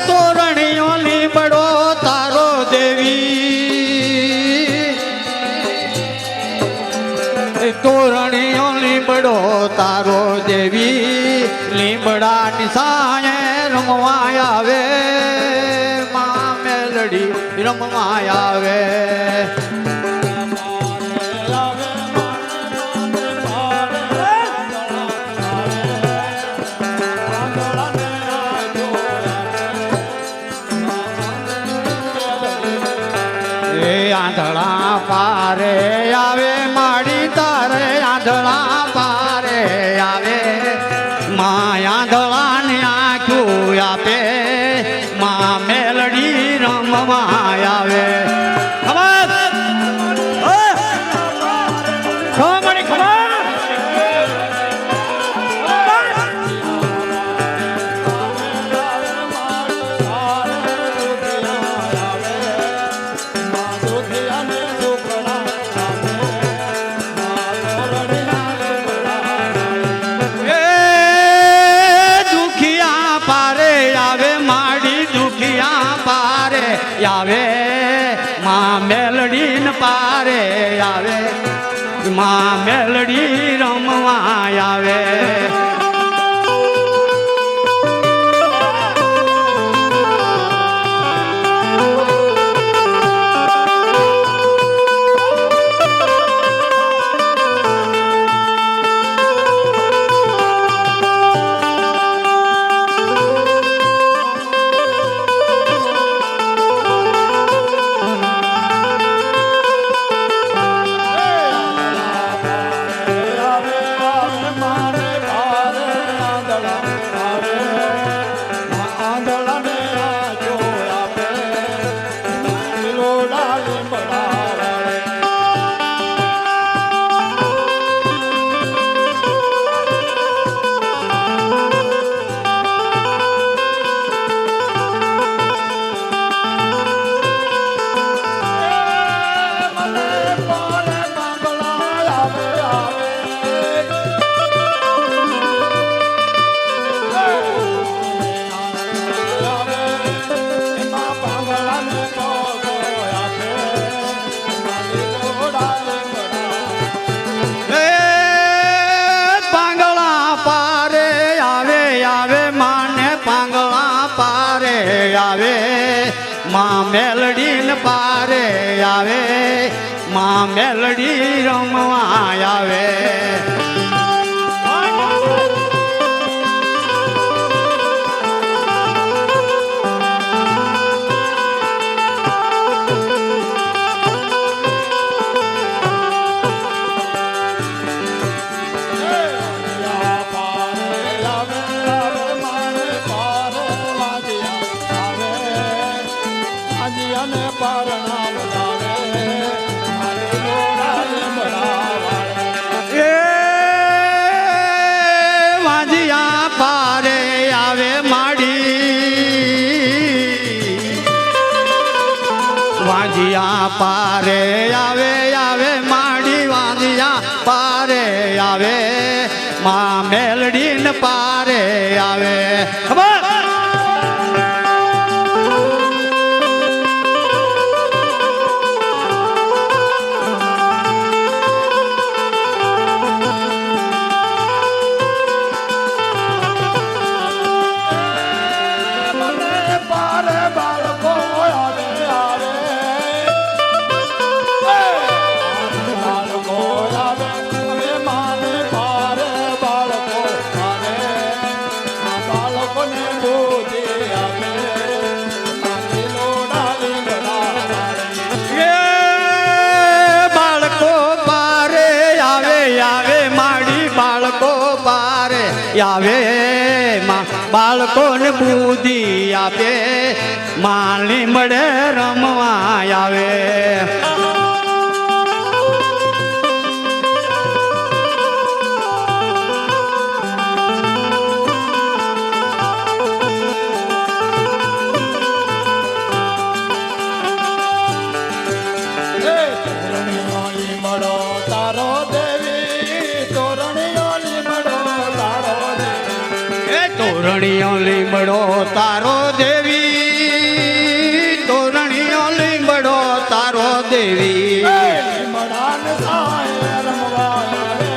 તોરણીઓ લીમડો તારો દેવી, તોરણીઓ લીમડો તારો દેવી, લીમડા નિશાએ રમવા આવે, માં મેલડી રમવા આવે. આંધળા પારે આવે માડી તારે, આંધળા પારે આવે, માં આંધળા ને આંખું આપે, માં મેલડી રમવા આવે. આવે માં મેલડી ન પારે આવે, માં મેલડી રમવા આવે. આવે માં મેલડી ન પારે આવે, માં મેલડી રમવા આવે. વાંધિયા પારે આવે આવે માડી, વાંધિયા પારે આવે, માં મેલડી ન પારે આવે. ખબર આવે માં બાળકોને બુદ્ધિ આપે, માલી મળે રમવા આવે. તોરણીઓ લીમડો તારો દેવી તોરણીઓ લીમડો તારો દેવી લીમડાને સાય રમવા આવે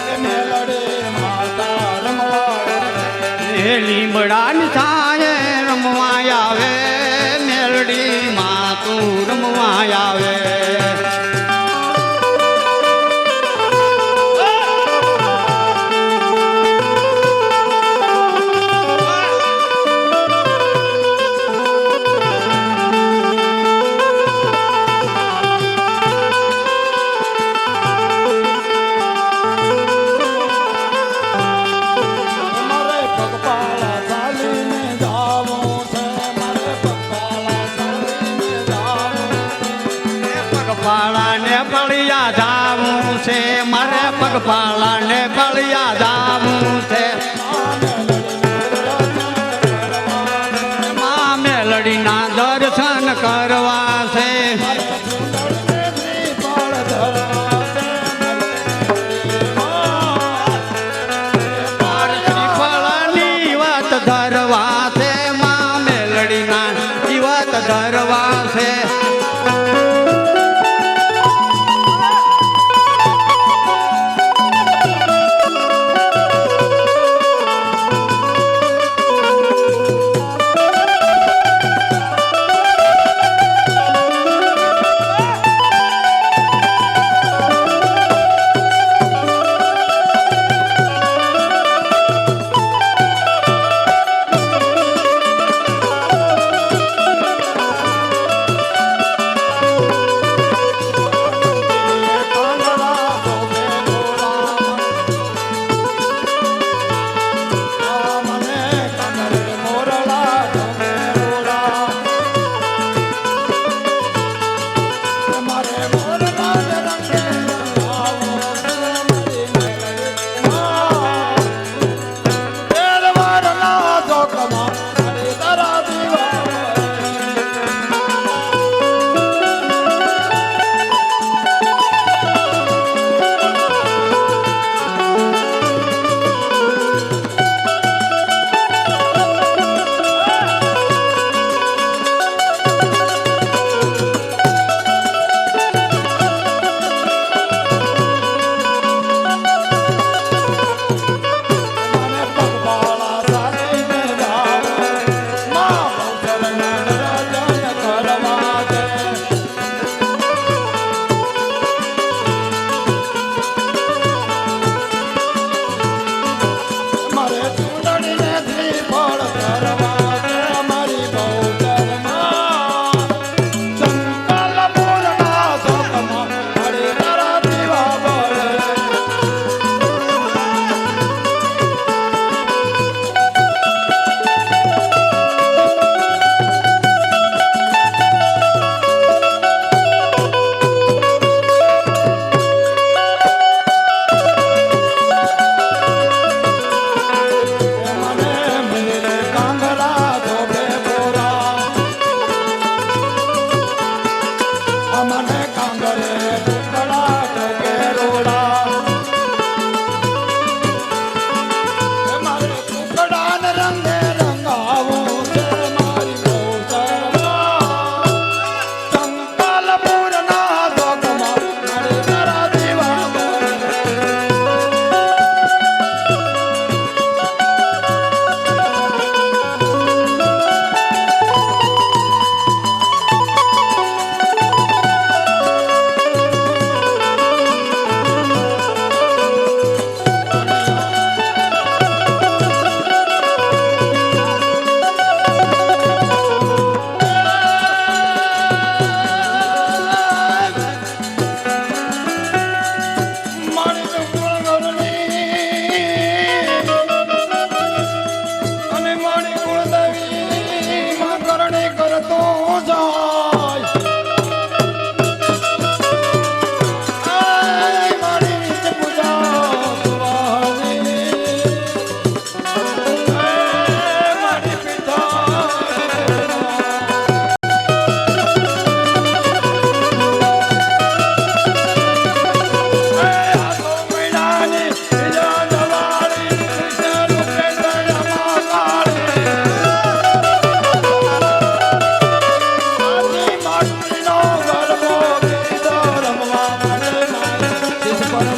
એ મેલડી માતા રમવા આવે એ લીમડાની છાંયે રમવા આવે મેલડી માં તું રમવા આવે મારે પગપાળા ચાલીને જાવું છે મારે પગપાળા ચાલીને જાવું પગપાળા ને બળિયા જાવું છે મારે પગપાળા ને બળિયા જાવું છે માં મેલડીના દર્શન કરવા છે શ્રીફળની વાત ધરવા છે માં મેલડીના જીવત ધરવા છે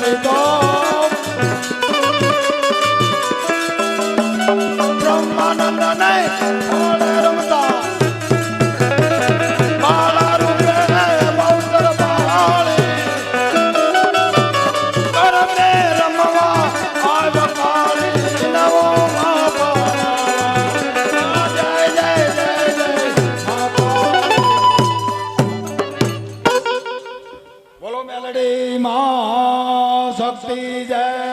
લીધો